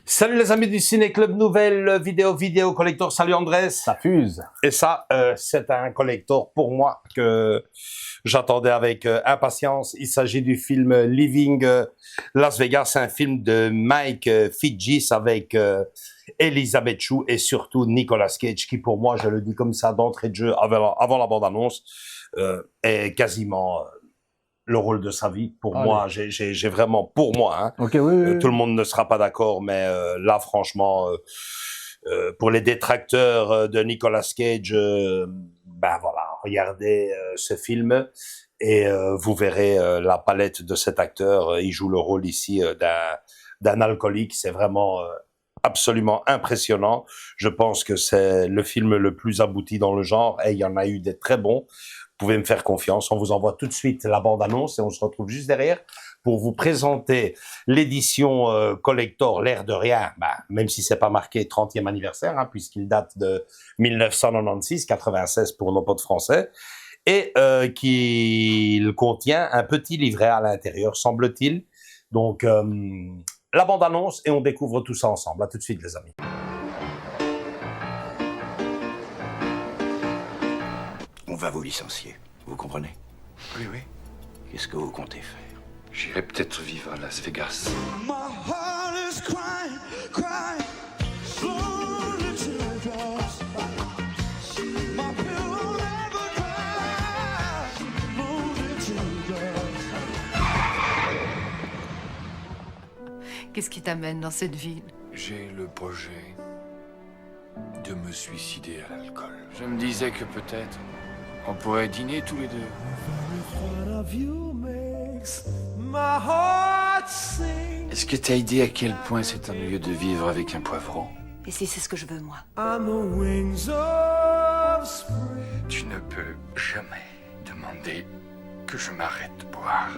Salut les amis du Ciné Club, nouvelle vidéo collector. Salut Andrés. Ça fuse. Et ça, c'est un collector pour moi que j'attendais avec impatience. Il s'agit du film Leaving Las Vegas, un film de Mike Figgis avec Elizabeth Shue et surtout Nicolas Cage, qui pour moi, je le dis comme ça d'entrée de jeu avant la bande-annonce, est quasiment le rôle de sa vie. Pour moi, j'ai vraiment, pour moi, hein, okay, oui. Tout le monde ne sera pas d'accord, mais là, franchement, pour les détracteurs de Nicolas Cage, ben voilà, regardez ce film et vous verrez la palette de cet acteur. Il joue le rôle ici d'un alcoolique. C'est vraiment absolument impressionnant. Je pense que c'est le film le plus abouti dans le genre et il y en a eu des très bons. Vous pouvez me faire confiance. On vous envoie tout de suite la bande-annonce et on se retrouve juste derrière pour vous présenter l'édition collector, l'air de rien, même si c'est pas marqué 30e anniversaire, hein, puisqu'il date de 1996, 96 pour nos potes français, et qu'il contient un petit livret à l'intérieur, semble-t-il. Donc, la bande-annonce et on découvre tout ça ensemble. À tout de suite, les amis. On va vous licencier, vous comprenez? Oui, oui. Qu'est-ce que vous comptez faire? J'irai peut-être vivre à Las Vegas. Qu'est-ce qui t'amène dans cette ville? J'ai le projet de me suicider à l'alcool. Je me disais que peut-être on pourrait dîner tous les deux. Est-ce que t'as idée à quel point c'est ennuyeux de vivre avec un poivron? Et si c'est ce que je veux, moi? Tu ne peux jamais demander que je m'arrête de boire.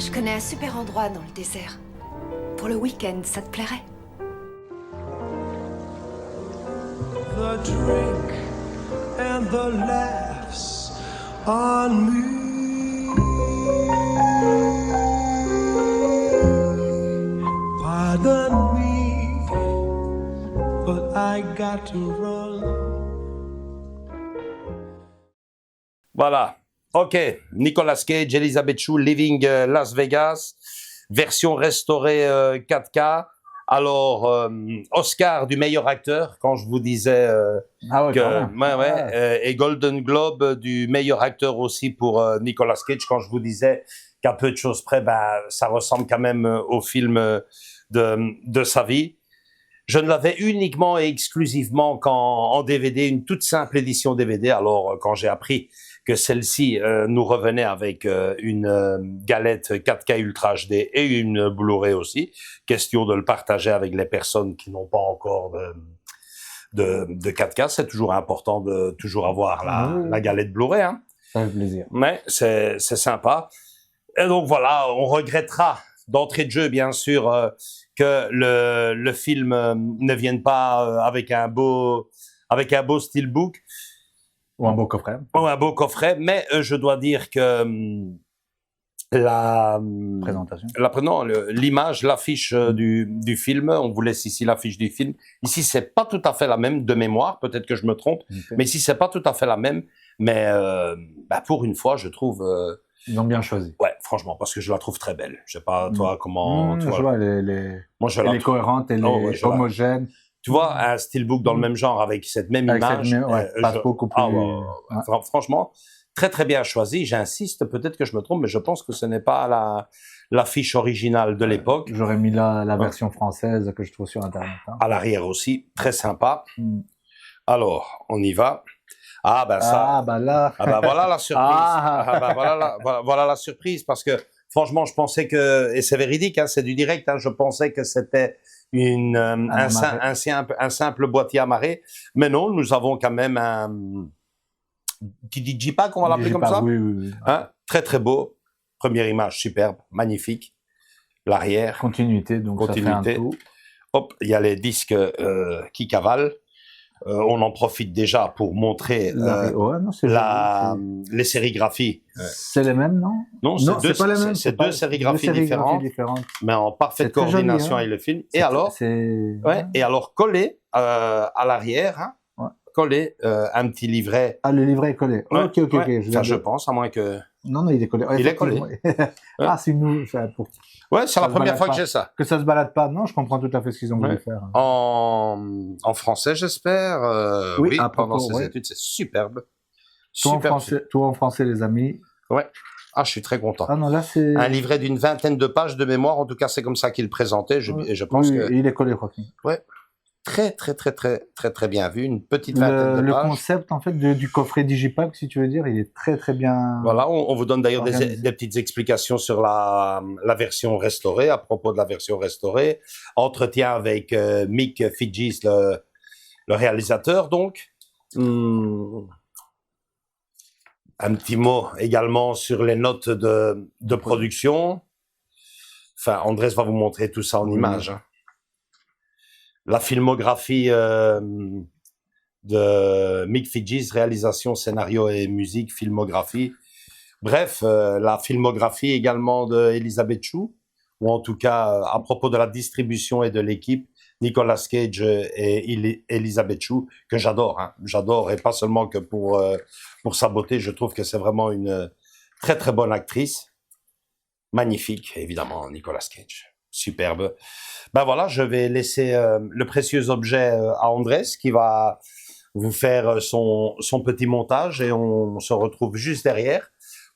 Je connais un super endroit dans le désert. Pour le week-end, ça te plairait? The drink and the laughs on me. Pardon me, but I got to run. Voilà. OK, Nicolas Cage, Elizabeth Shue, Leaving Las Vegas, version restaurée 4K. Alors, Oscar du meilleur acteur, quand je vous disais et Golden Globe du meilleur acteur aussi pour Nicolas Cage, quand je vous disais qu'à peu de choses près, ça ressemble quand même au film de sa vie. Je ne l'avais uniquement et exclusivement qu'en DVD, une toute simple édition DVD. Alors, quand j'ai appris que celle-ci nous revenait avec une galette 4K Ultra HD et une Blu-ray aussi, question de le partager avec les personnes qui n'ont pas encore de 4K. C'est toujours important de toujours avoir la galette Blu-ray. Hein. Ça fait plaisir. Mais c'est sympa. Et donc voilà, on regrettera d'entrée de jeu, bien sûr, que le film ne vienne pas avec un beau steelbook. Ou un beau coffret. Ou un beau coffret, mais je dois dire que l'image, l'affiche du film, on vous laisse ici l'affiche du film. Ici, c'est pas tout à fait la même de mémoire, peut-être que je me trompe, mais ici, c'est pas tout à fait la même, mais pour une fois, je trouve... Ils ont bien choisi. Ouais, franchement, parce que je la trouve très belle. Je sais pas, toi, comment... Je vois, elle est cohérente, elle est homogène. Tu vois, un steelbook dans le même genre avec cette même Avec cette image. même- ouais, passe beaucoup plus. Franchement, très très bien choisi. J'insiste, peut-être que je me trompe, mais je pense que ce n'est pas l'affiche originale de l'époque. J'aurais mis la version française que je trouve sur Internet. Hein. À l'arrière aussi, très sympa. Mm. Alors, on y va. Ah ben ça. Ah, bah là. Ah ben voilà la surprise. Ah. Ah ben voilà la surprise parce que franchement, je pensais que, et c'est véridique, hein, c'est du direct, hein, je pensais que c'était un simple boîtier amarré, mais non, nous avons quand même un petit digipack, on va l'appeler comme ça. Oui, oui, oui. Hein, très très beau, première image superbe, magnifique, l'arrière, Continuité, donc ça fait Continuité. un tout. hop, il y a les disques qui cavalent. On en profite déjà pour montrer Ouais, non, c'est joli, les sérigraphies. c'est les mêmes, non? Non, Non, c'est pas les mêmes. C'est deux sérigraphies différentes, différentes. mais en parfaite C'est très joli, coordination hein. avec le film. Et C'est- alors, c'est... et alors collé à l'arrière, hein, Ouais. collé un petit livret. Ah, le livret est collé. Ouais, Ok. ouais. Je Enfin, viens je de- pense, à moins que. Non, il est collé. Ouais, Il est collé. effectivement. Ah, c'est nous. Pour... Ouais, c'est Ça la se première balade fois que pas. j'ai ça. Que ça se balade pas. Non, je comprends tout à fait ce qu'ils ont voulu Ouais. faire. En français, j'espère. Oui, Oui, à pendant propos, ces ouais. études, c'est superbe. Tout en Superbe. français, tout en français, les amis. Ah, je suis très content. Ah non, là, c'est... Un livret d'une vingtaine de pages de mémoire, en tout cas, c'est comme ça qu'il le présentait. Et je pense Oui, que il est collé, Joaquin. très bien vu. Une petite vingtaine de Le pages. concept, en fait, du coffret Digipack, si tu veux dire, il est très bien... Voilà, on vous donne d'ailleurs Organisé. des petites explications sur la version restaurée, à propos de la version restaurée. Entretien avec Mick Fidgis, le réalisateur, donc. Un petit mot également sur les notes de production. Enfin, Andrés va vous montrer tout ça en images. Hein. La filmographie de Mick Fidgis, réalisation, scénario et musique, filmographie. Bref, la filmographie également de Elizabeth Shue, ou en tout cas, à propos de la distribution et de l'équipe, Nicolas Cage et Elizabeth Shue, que j'adore. Hein. J'adore, et pas seulement que pour sa beauté, je trouve que c'est vraiment une très très bonne actrice. Magnifique, évidemment, Nicolas Cage. Superbe. Ben voilà, je vais laisser le précieux objet à Andrés, qui va vous faire son petit montage, et on se retrouve juste derrière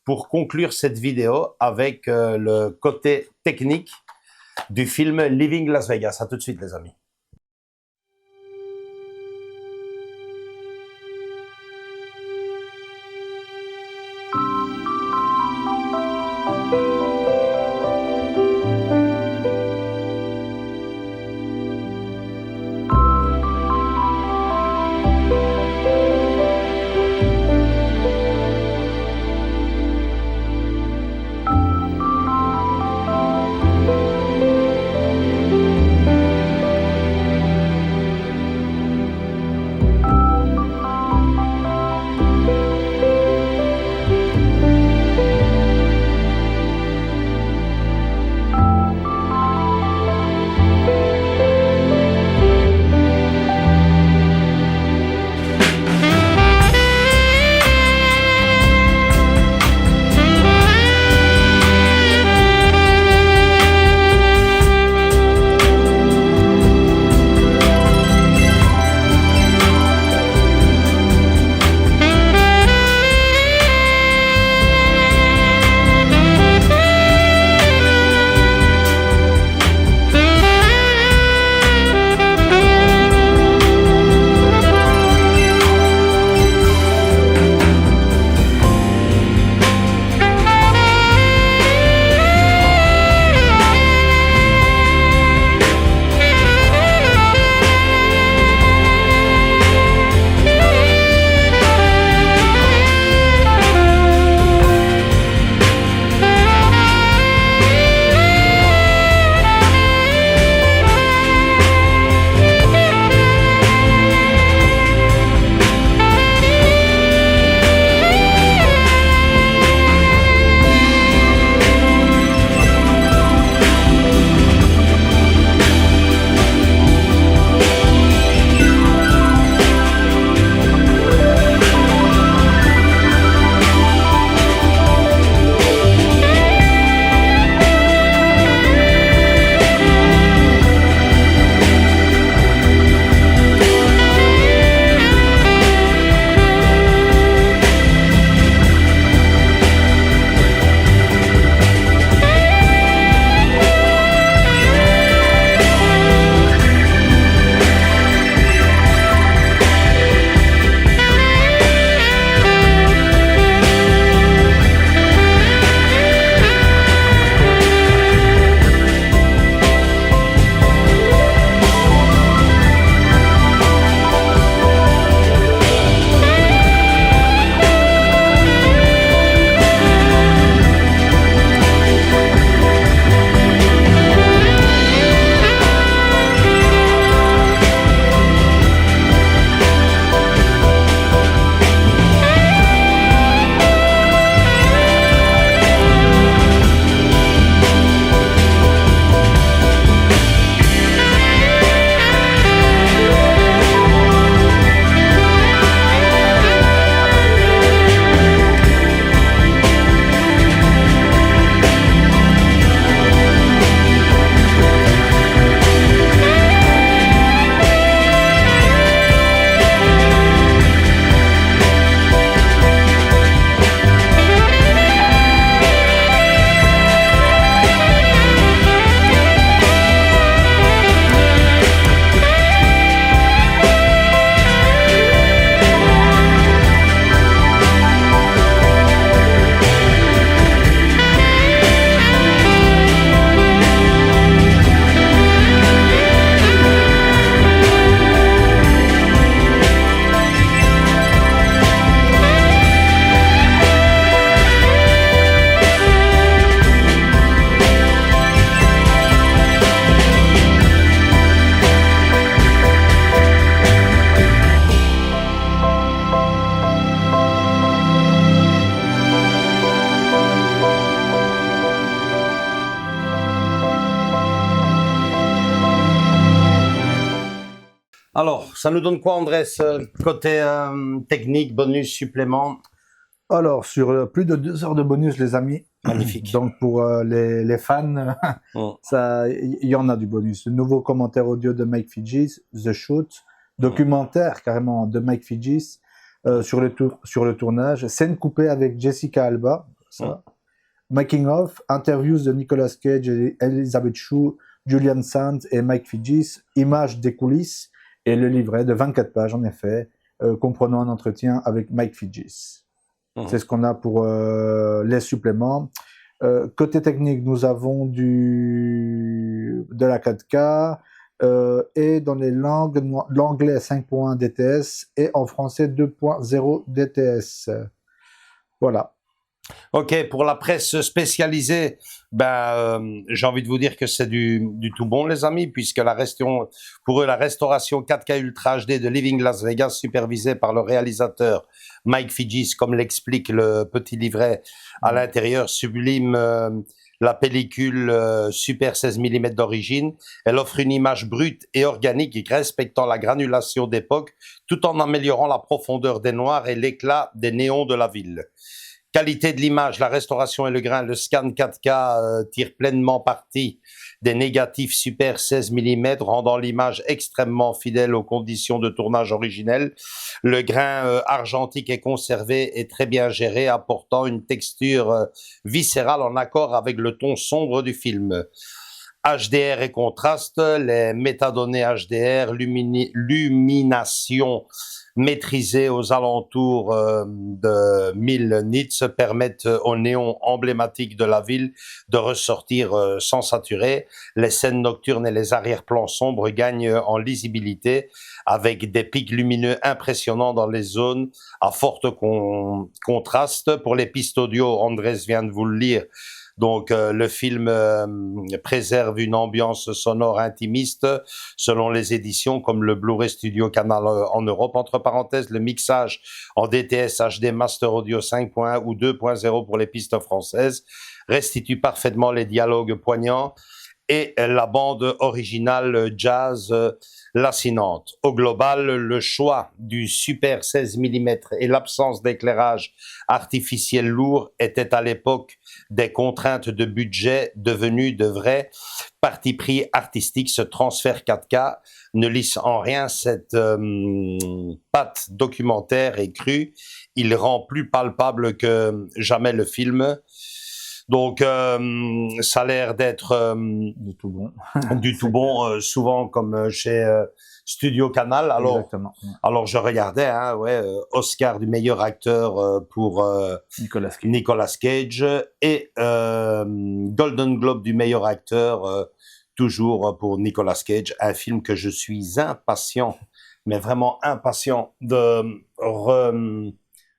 pour conclure cette vidéo avec le côté technique du film Leaving Las Vegas. À tout de suite, les amis. Alors, ça nous donne quoi, Andrés, côté technique, bonus, supplément? Alors, sur plus de 2 heures de bonus, les amis. Magnifique. Donc, pour les fans, il y en a du bonus. Le nouveau commentaire audio de Mike Figgis, The Shoot. Documentaire, carrément, de Mike Figgis sur le tournage. Scène coupée avec Jessica Alba. Ça. Making of. Interviews de Nicolas Cage, Elizabeth Shue, Julian Sands et Mike Figgis. Images des coulisses. Et le livret de 24 pages, en effet, comprenant un entretien avec Mike Figgis. C'est ce qu'on a pour les suppléments. Côté technique, nous avons de la 4K et dans les langues, l'anglais 5.1 DTS et en français 2.0 DTS. Voilà. Ok, pour la presse spécialisée, j'ai envie de vous dire que c'est du tout bon, les amis, puisque pour eux, la restauration 4K Ultra HD de Living Las Vegas, supervisée par le réalisateur Mike Figgis, comme l'explique le petit livret à l'intérieur, sublime la pellicule Super 16 mm d'origine. Elle offre une image brute et organique respectant la granulation d'époque, tout en améliorant la profondeur des noirs et l'éclat des néons de la ville. Qualité de l'image, la restauration et le grain, le scan 4K tire pleinement parti des négatifs Super 16 mm, rendant l'image extrêmement fidèle aux conditions de tournage originelles. Le grain argentique est conservé et très bien géré, apportant une texture viscérale en accord avec le ton sombre du film. HDR et contraste, les métadonnées HDR, lumination maîtrisée aux alentours de 1000 nits permettent aux néons emblématiques de la ville de ressortir sans saturer. Les scènes nocturnes et les arrière-plans sombres gagnent en lisibilité avec des pics lumineux impressionnants dans les zones à forte contraste. Pour les pistes audio, Andrés vient de vous le lire. Donc, le film préserve une ambiance sonore intimiste selon les éditions comme le Blu-ray Studio Canal en Europe. Entre parenthèses, le mixage en DTS HD Master Audio 5.1 ou 2.0 pour les pistes françaises restitue parfaitement les dialogues poignants et la bande originale jazz lancinante. Au global, le choix du Super 16 mm et l'absence d'éclairage artificiel lourd étaient à l'époque des contraintes de budget devenues de vrais partis pris artistiques. Ce transfert 4K ne lisse en rien cette patte documentaire et crue. Il rend plus palpable que jamais le film. Donc, ça a l'air d'être Du tout bon. du tout bon, souvent comme chez Studio Canal. Alors je regardais, Oscar du meilleur acteur pour Nicolas Cage et Golden Globe du meilleur acteur toujours pour Nicolas Cage. Un film que je suis impatient, mais vraiment impatient de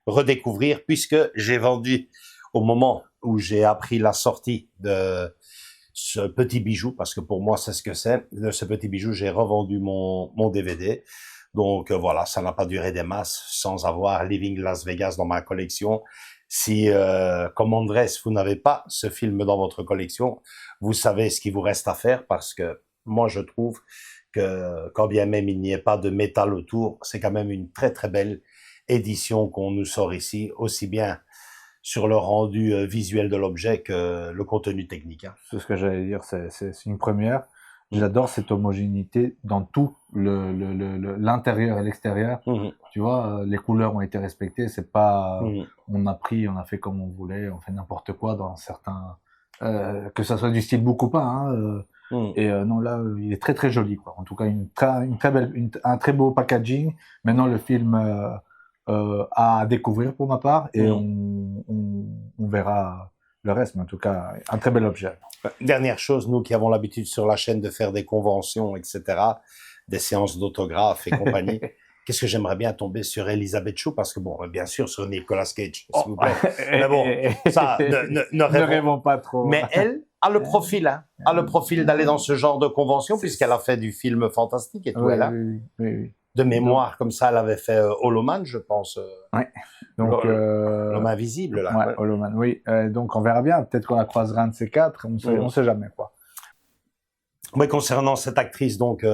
redécouvrir, puisque j'ai vendu au moment où j'ai appris la sortie de ce petit bijou, parce que pour moi, c'est ce que c'est. De ce petit bijou, j'ai revendu mon DVD. Donc voilà, ça n'a pas duré des masses sans avoir Living Las Vegas dans ma collection. Si, comme Andrés, vous n'avez pas ce film dans votre collection, vous savez ce qu'il vous reste à faire, parce que moi, je trouve que quand bien même il n'y ait pas de métal autour, c'est quand même une très très belle édition qu'on nous sort ici, aussi bien sur le rendu visuel de l'objet que le contenu technique. C'est ce que j'allais dire, c'est une première. J'adore cette homogénéité dans tout l'intérieur et l'extérieur. Tu vois, les couleurs ont été respectées. C'est pas, on a fait comme on voulait, on fait n'importe quoi dans certains, que ça soit du style book ou pas. Et non, là, il est très très joli, quoi. En tout cas, un très beau packaging. Maintenant, le film à découvrir pour ma part, et on verra le reste, mais en tout cas, un très bel objet. Dernière chose, nous qui avons l'habitude sur la chaîne de faire des conventions, etc., des séances d'autographes et compagnie, qu'est-ce que j'aimerais bien tomber sur Elizabeth Shue, parce que bon, bien sûr, sur Nicolas Cage, s'il vous plaît. Mais bon, ça, ne rêvons pas trop. Mais elle a le profil, a le profil d'aller dans ce genre de convention, puisqu'elle a fait du film fantastique et tout, oui. De mémoire, comme ça, elle avait fait Holoman, je pense. Ouais. Donc, l'homme invisible, là. Ouais, Holoman, oui. Donc, on verra bien. Peut-être qu'on la croisera un de ces quatre. On sait jamais, quoi. Oui, concernant cette actrice, donc,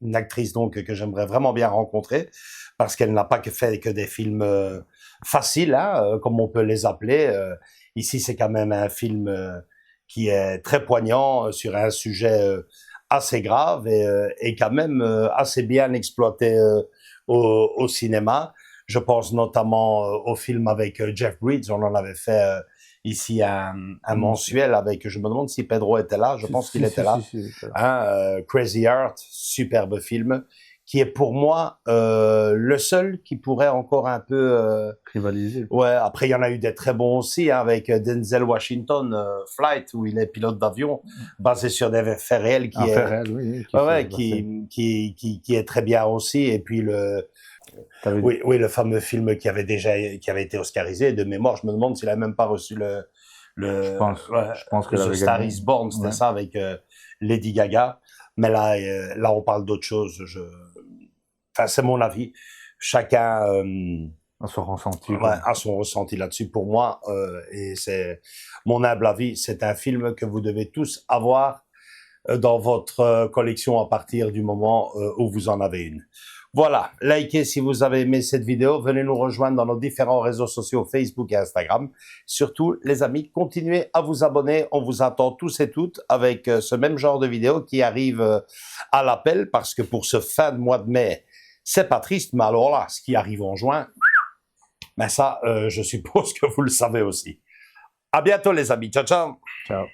une actrice donc que j'aimerais vraiment bien rencontrer parce qu'elle n'a pas fait que des films faciles, hein, comme on peut les appeler. Ici, c'est quand même un film qui est très poignant sur un sujet assez grave et quand même assez bien exploité au cinéma. Je pense notamment au film avec Jeff Bridges. On en avait fait ici un mensuel avec, je me demande si Pedro était là, je pense qu'il était là. Hein, Crazy Heart, superbe film, qui est pour moi le seul qui pourrait encore un peu Rivaliser. Ouais, après il y en a eu des très bons aussi, hein, avec Denzel Washington, Flight, où il est pilote d'avion, basé sur des faits réels, qui est Oui, qui est très bien aussi. Et puis oui, le fameux film qui avait été oscarisé de mémoire. Je me demande s'il a même pas reçu je pense que The Star is Born, c'était ça, avec Lady Gaga. Mais là on parle d'autre chose. Enfin, c'est mon avis. Chacun à son ressenti. A son ressenti là-dessus. Pour moi, et c'est mon humble avis, c'est un film que vous devez tous avoir dans votre collection à partir du moment où vous en avez une. Voilà, likez si vous avez aimé cette vidéo, venez nous rejoindre dans nos différents réseaux sociaux Facebook et Instagram. Surtout, les amis, continuez à vous abonner, on vous attend tous et toutes avec ce même genre de vidéo qui arrive à l'appel, parce que pour ce fin de mois de mai, c'est pas triste, mais alors là, ce qui arrive en juin, ben ça, je suppose que vous le savez aussi. À bientôt les amis, ciao ciao. Ciao.